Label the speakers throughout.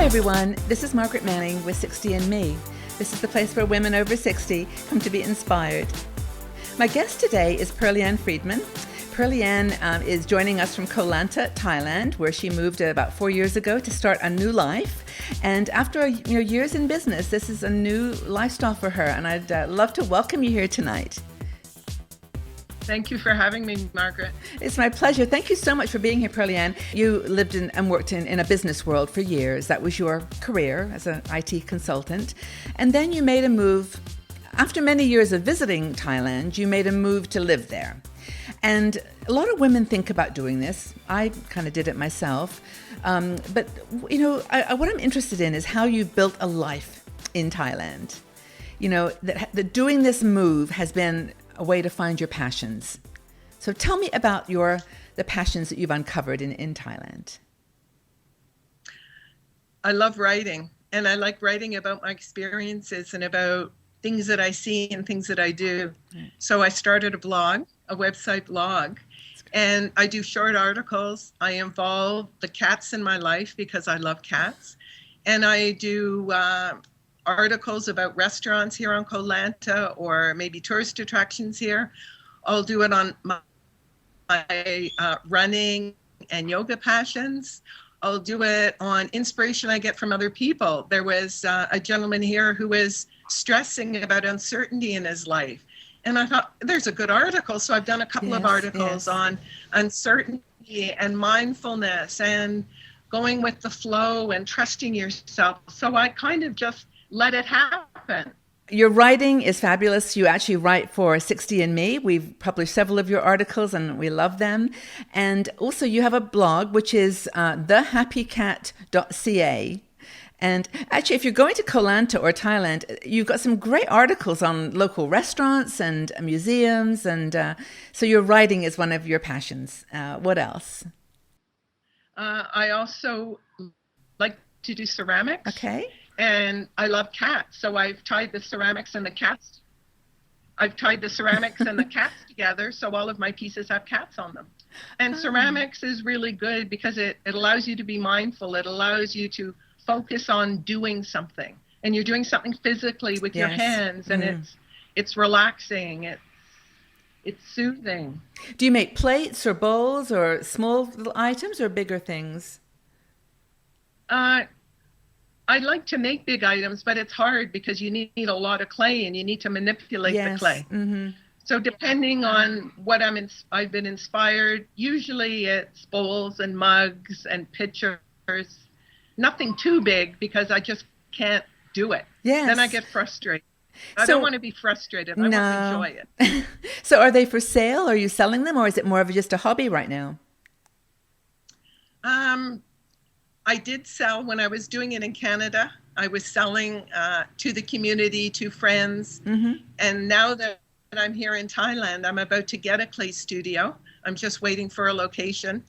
Speaker 1: Hi everyone, this is Margaret Manning with 60 and Me. This is the place where women over 60 come to be inspired. My guest today is Pearl-Ann Friedman. Pearl-Ann is joining us from Koh Lanta, Thailand, where she moved about 4 years ago to start a new life. And after years in business, this is a new lifestyle for her, and I'd love to welcome you here tonight.
Speaker 2: Thank you for having me, Margaret.
Speaker 1: It's my pleasure. Thank you so much for being here, Pearl-Ann. You lived and worked in a business world for years. That was your career as an IT consultant. And then you made a move. After many years of visiting Thailand, you made a move to live there. And a lot of women think about doing this. I kind of did it myself. But, you know, what I'm interested in is how you built a life in Thailand. You know, that doing this move has been a way to find your passions. So tell me about the passions that you've uncovered in Thailand.
Speaker 2: I love writing, and I like writing about my experiences and about things that I see and things that I do. Right. So I started a website blog, and I do short articles. I involve the cats in my life because I love cats. And I do articles about restaurants here on Koh Lanta or maybe tourist attractions here. I'll do it on my running and yoga passions. I'll do it on inspiration I get from other people. There was a gentleman here who was stressing about uncertainty in his life. And I thought, there's a good article. So I've done a couple of articles on uncertainty and mindfulness and going with the flow and trusting yourself. So I kind of just let it happen.
Speaker 1: Your writing is fabulous. You actually write for 60 and Me. We've published several of your articles and we love them. And also you have a blog, which is thehappycat.ca. And actually, if you're going to Koh Lanta or Thailand, you've got some great articles on local restaurants and museums. And so your writing is one of your passions. What else?
Speaker 2: I also like to do ceramics.
Speaker 1: Okay.
Speaker 2: And I love cats, so I've tied the ceramics and the cats. I've tied the ceramics and the cats together, so all of my pieces have cats on them. And ceramics is really good because it allows you to be mindful. It allows you to focus on doing something, and you're doing something physically with your hands, and it's relaxing. It's soothing.
Speaker 1: Do you make plates or bowls or small little items or bigger things?
Speaker 2: I like to make big items, but it's hard because you need a lot of clay and you need to manipulate the clay. Mm-hmm. So depending on what I've been inspired, usually it's bowls and mugs and pitchers. Nothing too big because I just can't do it.
Speaker 1: Yes.
Speaker 2: Then I get frustrated. I don't want to be frustrated. I want to enjoy it.
Speaker 1: So are they for sale? Are you selling them, or is it more of just a hobby right now?
Speaker 2: I did sell when I was doing it in Canada. I was selling to the community, to friends. Mm-hmm. And now that I'm here in Thailand, I'm about to get a clay studio. I'm just waiting for a location.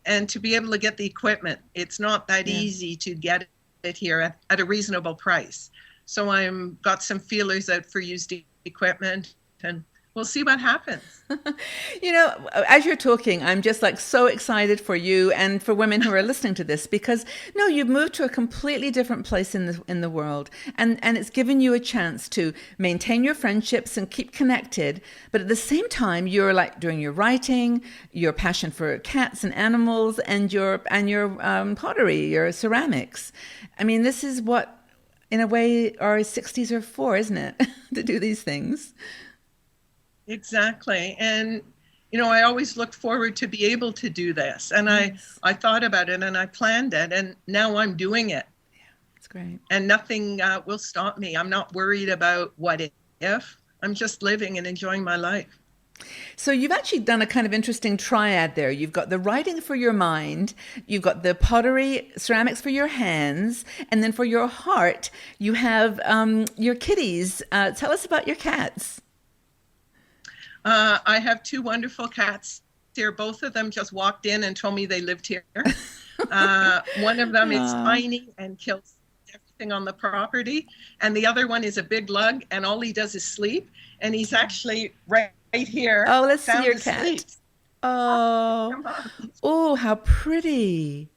Speaker 2: And to be able to get the equipment, it's not that easy to get it here at a reasonable price. So I'm got some feelers out for used equipment, and we'll see what happens.
Speaker 1: You know, as you're talking, I'm just like so excited for you and for women who are listening to this, because you've moved to a completely different place in the world, and it's given you a chance to maintain your friendships and keep connected. But at the same time, you're like doing your writing, your passion for cats and animals, and your pottery, your ceramics. I mean, this is what, in a way, our 60s are for, isn't it? To do these things.
Speaker 2: Exactly. And, I always look forward to be able to do this. And I thought about it and I planned it, and now I'm doing it.
Speaker 1: Yeah, it's great.
Speaker 2: And nothing will stop me. I'm not worried about what if. I'm just living and enjoying my life.
Speaker 1: So you've actually done a kind of interesting triad there. You've got the writing for your mind, you've got the pottery, ceramics for your hands, and then for your heart, you have your kitties. Tell us about your cats.
Speaker 2: I have two wonderful cats here. Both of them just walked in and told me they lived here. One of them is tiny and kills everything on the property. And the other one is a big lug, and all he does is sleep. And he's actually right here.
Speaker 1: Oh, let's see your cat. Oh, how pretty.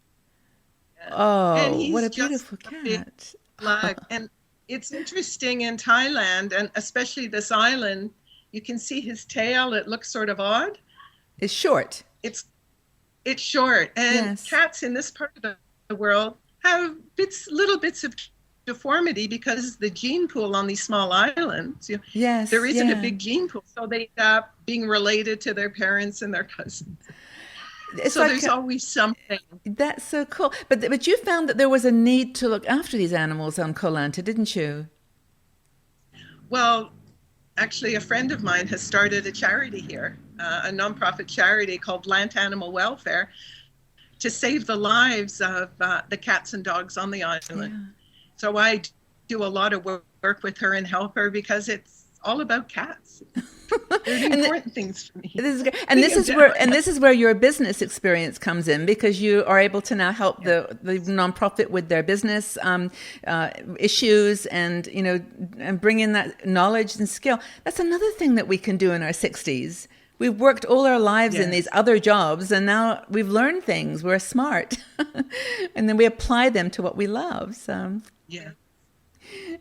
Speaker 2: And
Speaker 1: Oh, what
Speaker 2: he's
Speaker 1: a
Speaker 2: just
Speaker 1: beautiful
Speaker 2: a big
Speaker 1: cat.
Speaker 2: slug. And it's interesting in Thailand, and especially this island, you can see his tail. It looks sort of odd.
Speaker 1: It's short.
Speaker 2: It's it's short, and
Speaker 1: Yes.
Speaker 2: cats in this part of the world have little bits of deformity because the gene pool on these small islands,
Speaker 1: Yes.
Speaker 2: there isn't a
Speaker 1: Yeah.
Speaker 2: big gene pool, so they end up being related to their parents and their cousins.
Speaker 1: It's
Speaker 2: So
Speaker 1: like
Speaker 2: there's always something.
Speaker 1: that's so cool. But you found that there was a need to look after these animals on Koh Lanta, didn't you?
Speaker 2: Well, actually, a friend of mine has started a charity here, a nonprofit charity called Lant Animal Welfare, to save the lives of the cats and dogs on the island.
Speaker 1: Yeah.
Speaker 2: So I do a lot of work with her and help her because it's all about cats. They're the
Speaker 1: And
Speaker 2: important things for me.
Speaker 1: This is great. And this is where your business experience comes in, because you are able to now help the nonprofit with their business issues, and and bring in that knowledge and skill. That's another thing that we can do in our 60s. We've worked all our lives in these other jobs, and now we've learned things. We're smart, and then we apply them to what we love. So
Speaker 2: Yeah,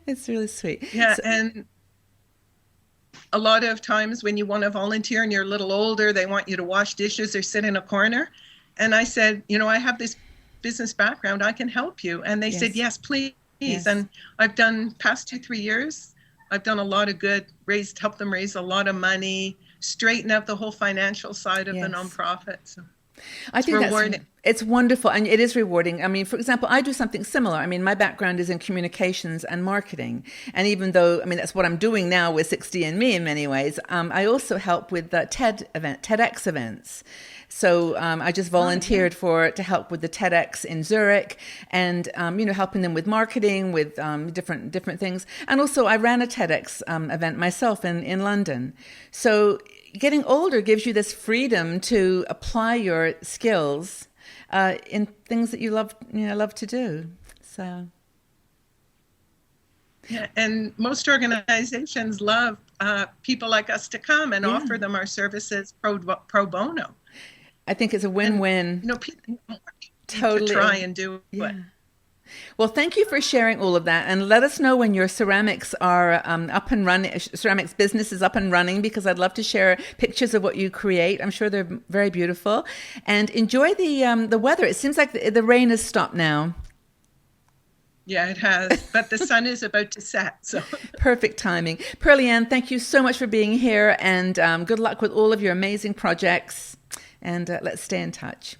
Speaker 1: it's really sweet.
Speaker 2: yeah, and a lot of times when you want to volunteer and you're a little older, they want you to wash dishes or sit in a corner. And I said, I have this business background, I can help you. And they said, yes, please.
Speaker 1: Yes.
Speaker 2: And I've done past 3 years, I've done a lot of good, helped them raise a lot of money, straighten out the whole financial side of the nonprofit. So
Speaker 1: I think
Speaker 2: rewarding.
Speaker 1: It's wonderful, and it is rewarding. I mean, for example, I do something similar. I mean, my background is in communications and marketing, and even though, that's what I'm doing now with 60andMe in many ways, I also help with the TEDx events. So I just volunteered to help with the TEDx in Zurich, and helping them with marketing, with different things. And also I ran a TEDx event myself in London. So getting older gives you this freedom to apply your skills in things that you love to do. So.
Speaker 2: Yeah, and most organizations love people like us to come and offer them our services pro bono.
Speaker 1: I think it's a win-win.
Speaker 2: People
Speaker 1: Totally
Speaker 2: to try and do it.
Speaker 1: Well, thank you for sharing all of that, and let us know when your ceramics are up and running. Ceramics business is up and running, because I'd love to share pictures of what you create. I'm sure they're very beautiful, and enjoy the weather. It seems like the rain has stopped now.
Speaker 2: Yeah, it has, but the sun is about to set, so
Speaker 1: perfect timing. Pearlie-Ann, thank you so much for being here, and good luck with all of your amazing projects. And let's stay in touch.